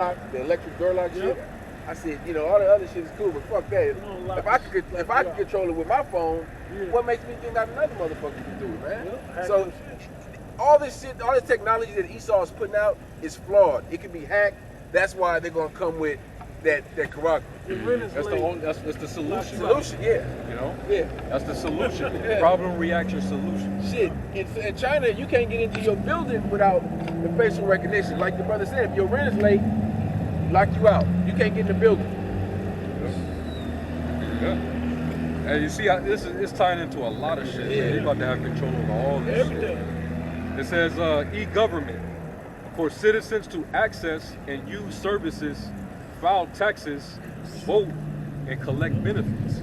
The electric door lock shit. I said, you know, all the other shit is cool, but fuck that. If I could control it with my phone, what makes me think that another motherfucker can do it, man? So all this shit, all this technology that Esau is putting out is flawed. It can be hacked. That's why they're gonna come with that Karaka. That's the solution. Yeah. You know? Yeah. That's the solution. Problem, reaction, solution. Shit. In China, you can't get into your building without the facial recognition. Like the brother said, if your rent is late, lock you out. You can't get in the building. Yeah. And you see, it's tying into a lot of shit. Yeah. They're about to have control over all this shit. It says e-government for citizens to access and use services, file taxes, vote, and collect benefits.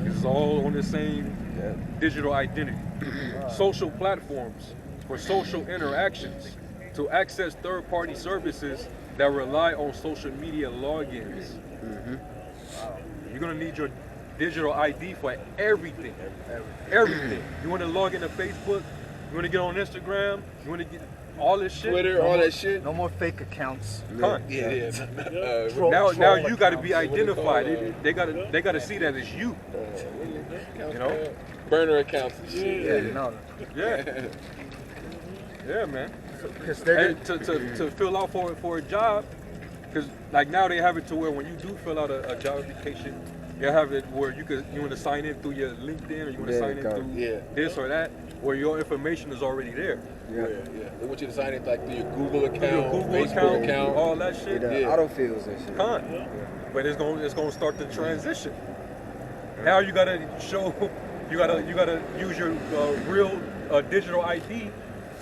It's all on the same digital identity. Social platforms for social interactions to access third-party services that rely on social media logins. You're gonna need your digital ID for everything. Everything. You wanna log into Facebook, you wanna get on Instagram, you wanna get all this shit. Twitter, all that shit. No more fake accounts. Now you gotta be identified. They gotta see that it's you. You know? Burner accounts and shit. Yeah, man. And to fill out for a job, because like now they have it to where when you do fill out a job application, they have it where you want to sign in through your LinkedIn or you want to sign in through this or that, where your information is already there. They want you to sign in like through your Google account, Facebook account, all that shit. Autofills and shit. But it's gonna start the transition. Now you gotta show, you gotta use your real digital ID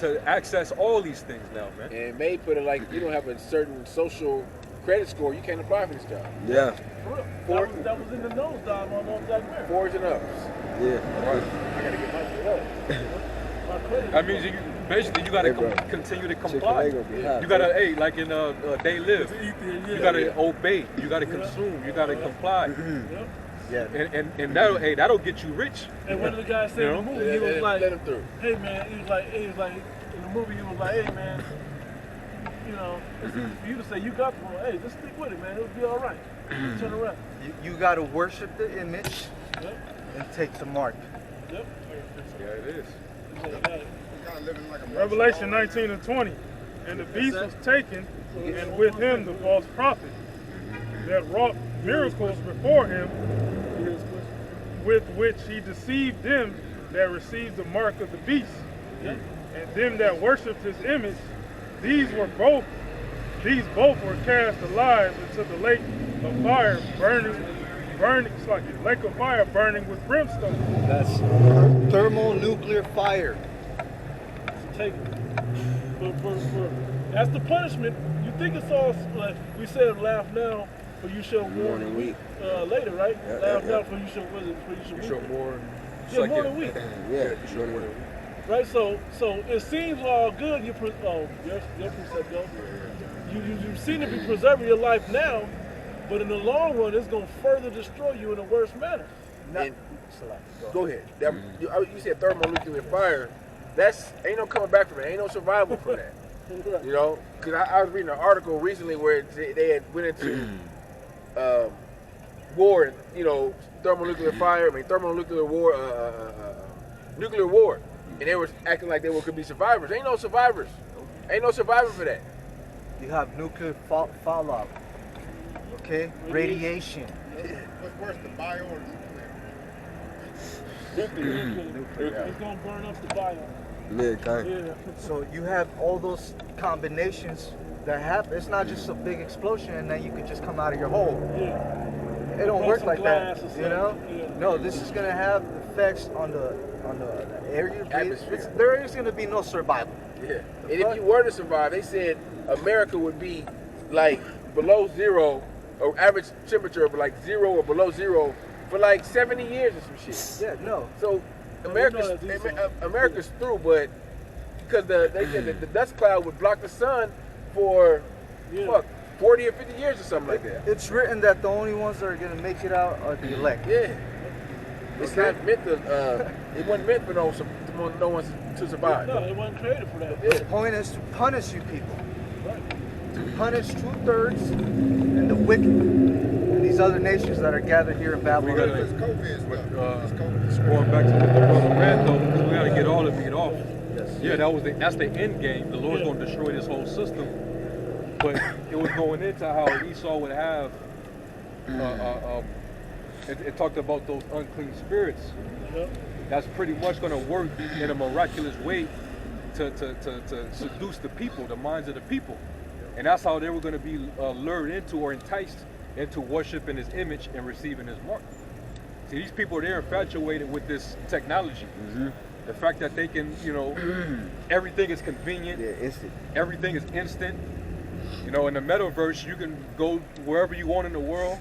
to access all these things now, man. And it may put it like you don't have a certain social credit score, you can't apply for this job. Yeah. That was in the nose dive on Black Mirror. Fours and ups. Yeah. I gotta get my shit up. That means basically you gotta continue to comply. You gotta, like in They Live, you gotta obey, you gotta consume, you gotta comply. Yeah. And that'll get you rich. And one of the guys said in the movie, he was like, let him through. hey man, he was like, in the movie he was like, hey man, you know, it's easy for you to say you got the one. Hey, just stick with it, man. It'll be all right. Turn around. You got to worship the image and take the mark. Yep. Yeah, it is. Revelation 19 and 20. And the beast was taken, and with him the false prophet that wrought miracles before him, with which he deceived them that received the mark of the beast, and them that worshipped his image. These both were cast alive into the lake of fire, burning. It's like a lake of fire burning with brimstone. That's thermonuclear fire. Take it. That's the punishment. You think it's all like we said, laugh now, but you shall mourn a week later, right? Laugh now, for you shall mourn. Yeah, mourn a week. Yeah. Right, so it seems all good. Your precept go. You seem to be preserving your life now, but in the long run, it's going to further destroy you in a worse manner. Go ahead. You said thermonuclear fire. Ain't no coming back from it. Ain't no survival from that. You know, because I was reading an article recently where they had went into war. You know, thermonuclear war, nuclear war. And they were acting like there could be survivors. Ain't no survivors. Ain't no survivor for that. You have nuclear fallout. Okay? Radiation. What's worse, the bio or Nuclear. It's going to burn up the bio. Yeah. So you have all those combinations that happen. It's not just a big explosion and then you can just come out of your hole. It don't work like that. You know? No, this is going to have effects on the air you breathe. There is going to be no survival. Yeah. And if you were to survive, they said America would be like below zero, or average temperature of like 0 or below 0 for like 70 years or some shit. Yeah, no. So America's through, but because they said that the dust cloud would block the sun for 40 or 50 years or something like that. It's written that the only ones that are going to make it out are the elect. Yeah. It's not meant to, it wasn't meant for no one to survive. No, it wasn't created for that. The point is to punish you people. Right. To punish 2/3 and the wicked and these other nations that are gathered here in We Babylon. gotta, It's COVID stuff. It's COVID. going back to what the brother read though, because we gotta get all of it off. Yes. Yeah, that's the end game. The Lord's gonna destroy this whole system. But it was going into how Esau would have. It talked about those unclean spirits. That's pretty much gonna work in a miraculous way to seduce the people, the minds of the people, and that's how they were gonna be lured into or enticed into worshiping His image and receiving His mark. See, these people, they're infatuated with this technology. The fact that they can, everything is convenient. Yeah, instant. Everything is instant. In the metaverse, you can go wherever you want in the world.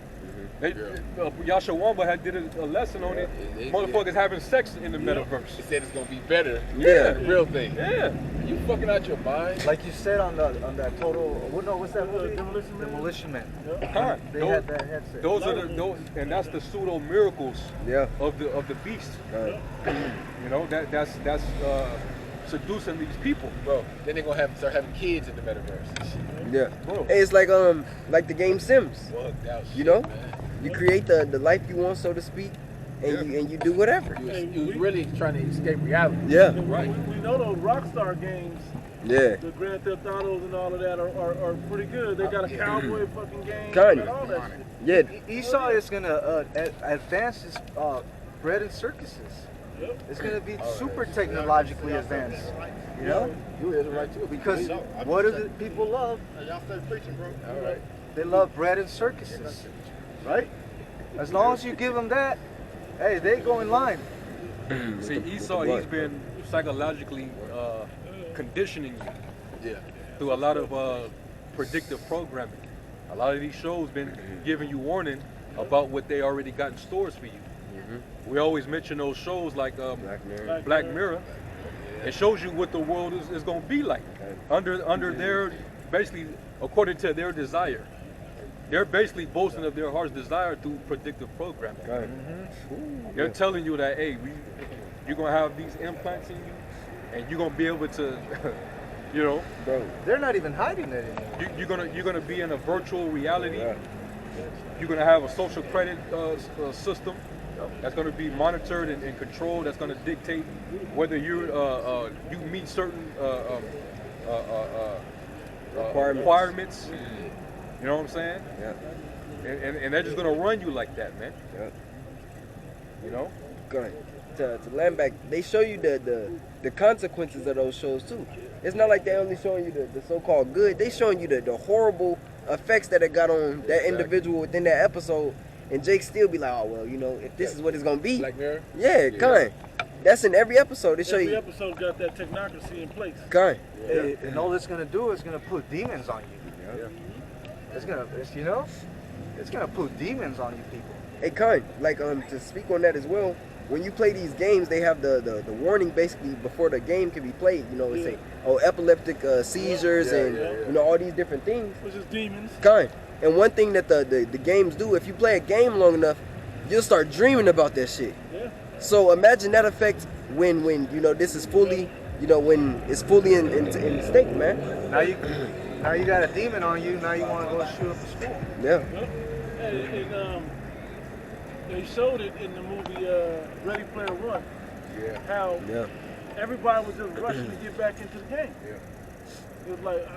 Yasha Wamba had did a lesson on it. Motherfuckers having sex in the metaverse. He said it's gonna be better. Yeah. The real thing. Yeah. You fucking out your mind. Like you said on that total, what's that movie? Demolition Man? Demolition Man. Huh. They had that headset. Those are and that's the pseudo miracles Yeah. of the beast. That's seducing these people. Bro, then they're gonna start having kids in the metaverse. Yeah. Bro. Hey, it's like the game Sims. Bugged out shit, You know? man. You create the life you want, so to speak, and you do whatever. You was really trying to escape reality. Yeah. Right. We know those Rockstar games, Yeah. the Grand Theft Autos and all of that are pretty good. They got a cowboy fucking game. Kinda. And all that shit. Yeah. Esau is gonna advance his bread and circuses. Yep. It's gonna be super technologically advanced. You know? You is right too. Because what do the people love? Hey, y'all stay preaching, bro. All right. They love bread and circuses, right? As long as you give them that, hey, they go in line. See, Esau, he's been psychologically conditioning you Yeah. through a lot of predictive programming. A lot of these shows been giving you warning about what they already got in stores for you. We always mention those shows like Black Mirror. It shows you what the world is going to be like under their, basically according to their desire. They're basically boasting of their heart's desire through predictive programming. They're telling you that, hey, you're going to have these implants in you, and you're going to be able to, Bro. They're not even hiding it anymore. you're gonna be in a virtual reality. You're gonna have a social credit system that's gonna be monitored and controlled. That's gonna dictate whether you meet certain requirements. You know what I'm saying? Yeah. And they're just gonna run you like that, man. Yeah. You know? Good. To land back, they show you the consequences of those shows too. It's not like they only showing you the so-called good. They showing you the horrible effects that it got on that individual within that episode. And Jake still be like, oh well, if this is what it's gonna be. Black Mirror? Yeah, kind. That's in every episode. They show Every you. episode got that technocracy in place. Kind. And all it's gonna do is gonna put demons on you. It's gonna put demons on you people. Hey, kind. Like to speak on that as well. When you play these games, they have the warning basically before the game can be played. It say, epileptic seizures and all these different things. Which is demons. Kind. And one thing that the games do, if you play a game long enough, you'll start dreaming about that shit. Yeah. So imagine that effect when this is fully, when it's fully in state, man. Now you got a demon on you. Now you want to go shoot up a school. Yeah. And they showed it in the movie Ready Player One. Yeah. How Yeah. everybody was just rushing to get back into the game. It was like,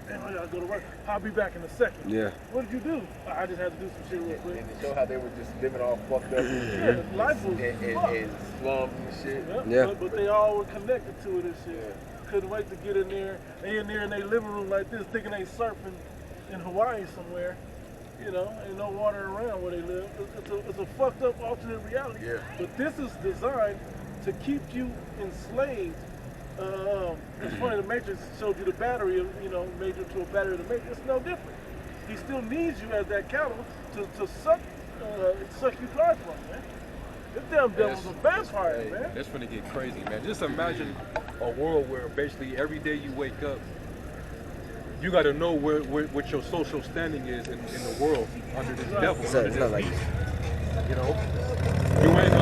damn, I gotta go to work. I'll be back in a second. Yeah. What did you do? I just had to do some shit real quick. And they show how they were just living all fucked up. Yeah, life was fucked. and slums and shit. Yeah. But they all were connected to it and shit. Couldn't wait to get in there. They in there in their living room like this, thinking they surfing in Hawaii somewhere. Ain't no water around where they live. It's a fucked up alternate reality. Yeah. But this is designed to keep you enslaved. It's funny, the Matrix showed you the battery, made you to a battery of the Matrix. It's no different. He still needs you as that cattle to suck you dry from, man. This damn devil's a vampire, man. That's gonna get crazy, man. Just imagine a world where basically every day you wake up, you got to know what your social standing is in the world under this devil. So Under it's not this like beast. You ain't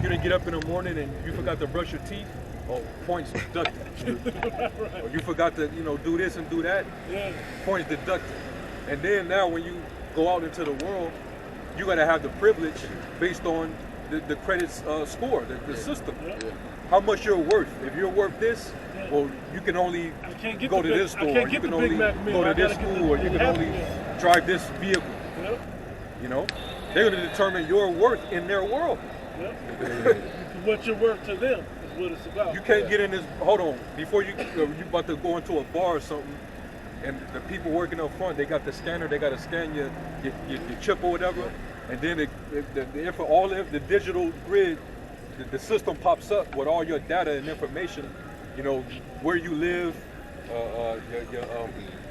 you didn't get up in the morning and you forgot to brush your teeth. Oh, points deducted. Or you forgot to, do this and do that. Yeah. Points deducted. And then now when you go out into the world, you got to have the privilege based on the credits score, the system. Yeah. How much you're worth. If you're worth this, well, you can only go to this store, or you can only go to this school, or you can only drive this vehicle. Yep. They're going to determine your worth in their world. Yep. What you're worth to them is what it's about. You can't get in this. Hold on, before you about to go into a bar or something, and the people working up front, they got the scanner, they got to scan your chip or whatever, and then all of the digital grid, the system pops up with all your data and information. Where you live,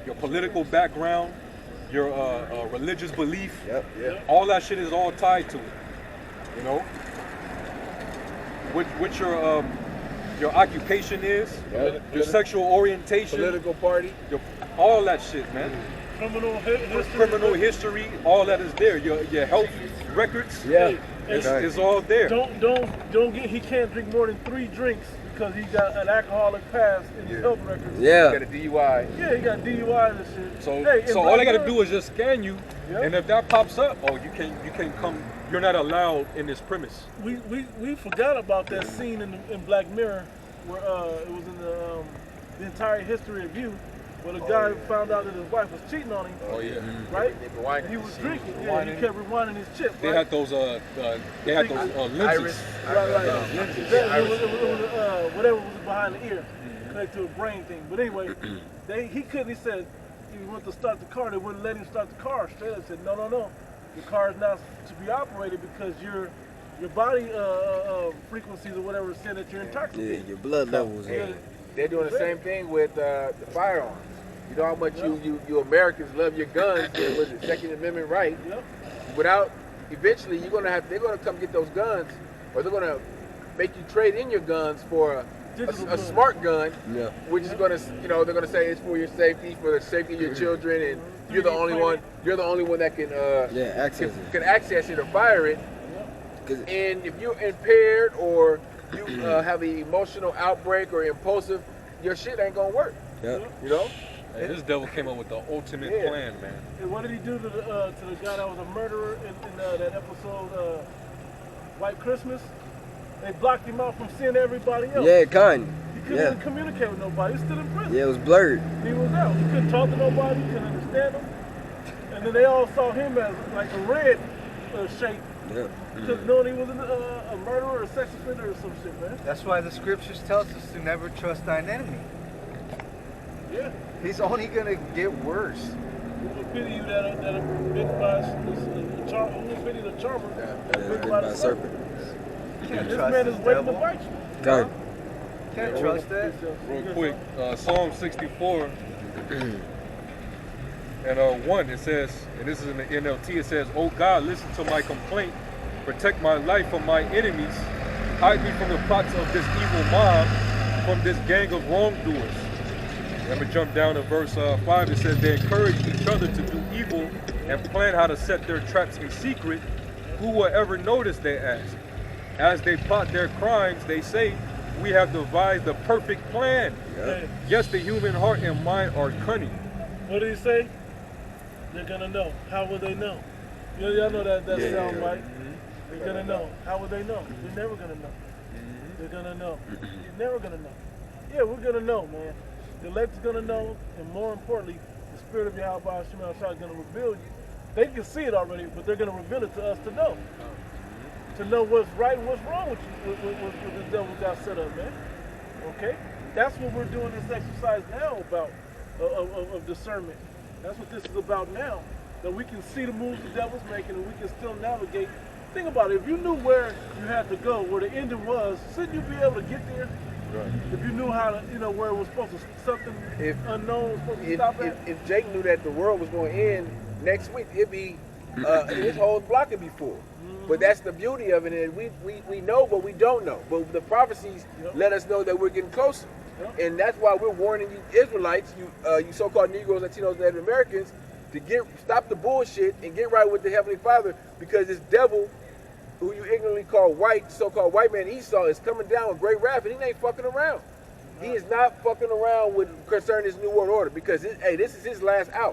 your political background, your religious belief. Yep. All that shit is all tied to it. What your occupation is, your sexual orientation, political party, all that shit, man. Criminal history, all that is there. Your health records, is all there. Don't get. He can't drink more than 3 drinks because he got an alcoholic past in his health records. Yeah. He got a DUI. Yeah, he got DUI and shit. So all they gotta do is just scan you, and if that pops up, you can't come. You're not allowed in this premise. We forgot about that scene in Black Mirror where it was in the entire history of you, where the guy found out that his wife was cheating on him. Oh yeah. Right? Rewinding He was the drinking. scene. Yeah, he kept rewinding his chip. They right? had those lenses. Iris. Right. Lenses. It was whatever was behind the ear, connected to a brain thing. But anyway, he couldn't. He said he went to start the car. They wouldn't let him start the car. Straight up said, no. The car is not to be operated because your body frequencies or whatever said that you're intoxicated. Yeah, your blood levels. They're doing the same thing with the firearms. You know how much you Americans love your guns with the Second Amendment right. Yep. Eventually they're gonna come get those guns, or they're gonna make you trade in your guns for a smart gun, which is gonna, they're gonna say it's for your safety, for the safety of your children, and you're the only one that can access it or fire it. And if you're impaired or you have an emotional outbreak or impulsive, your shit ain't gonna work. Hey, this devil came up with the ultimate plan, man. And what did he do to the guy that was a murderer in that episode, White Christmas? They blocked him out from seeing everybody else. Yeah, kind. He couldn't even communicate with nobody. He's still in prison. Yeah, it was blurred. He was out. He couldn't talk to nobody. He couldn't understand them. And then they all saw him as like a red shape. Yeah. Because knowing he was a murderer or a sex offender or some shit, man. That's why the scriptures tells us to never trust thine enemy. Yeah. He's only gonna get worse. Who would pity you that are bitten by who would pity the charmer that bitten by the serpent? Can't This trust man this is waiting to devil. bite you. Kind. Can't trust that. Real quick, Psalm 64 and 1, it says, and this is in the NLT, it says, "Oh God, listen to my complaint, protect my life from my enemies, hide me from the plots of this evil mob, from this gang of wrongdoers." Let me jump down to verse 5. It says, "They encourage each other to do evil and plan how to set their traps in secret. Who will ever notice?" they ask. As they plot their crimes, they say, "We have devised the perfect plan." Yeah. Yes, the human heart and mind are cunning. What did he say? They're gonna know. How will they know? Y'all know that sound right? They're gonna know. How will they know? They're never gonna know. They're gonna know. You're never gonna know. Yeah, we're gonna know, man. The elect's gonna know, and more importantly, the spirit of Yahweh Shema Shah is gonna reveal you. They can see it already, but they're gonna reveal it to us to know. To know what's right and what's wrong with you, with the devil got set up, man. Okay? That's what we're doing this exercise now about, of discernment. That's what this is about now. That we can see the moves the devil's making and we can still navigate. Think about it. If you knew where you had to go, where the ending was, shouldn't you be able to get there? Right. If you knew how to, where it was supposed to, something unknown was supposed to stop at. If Jake knew that the world was going to end next week, it'd be, his whole block would be full. But that's the beauty of it, and we know what we don't know. But the prophecies let us know that we're getting closer. And that's why we're warning you Israelites, you so-called Negroes, Latinos, Native Americans, to stop the bullshit and get right with the Heavenly Father, because this devil who you ignorantly call white, so-called white man Esau, is coming down with great wrath, and he ain't fucking around. He is not fucking around with concerning this new world order because hey, this is his last out.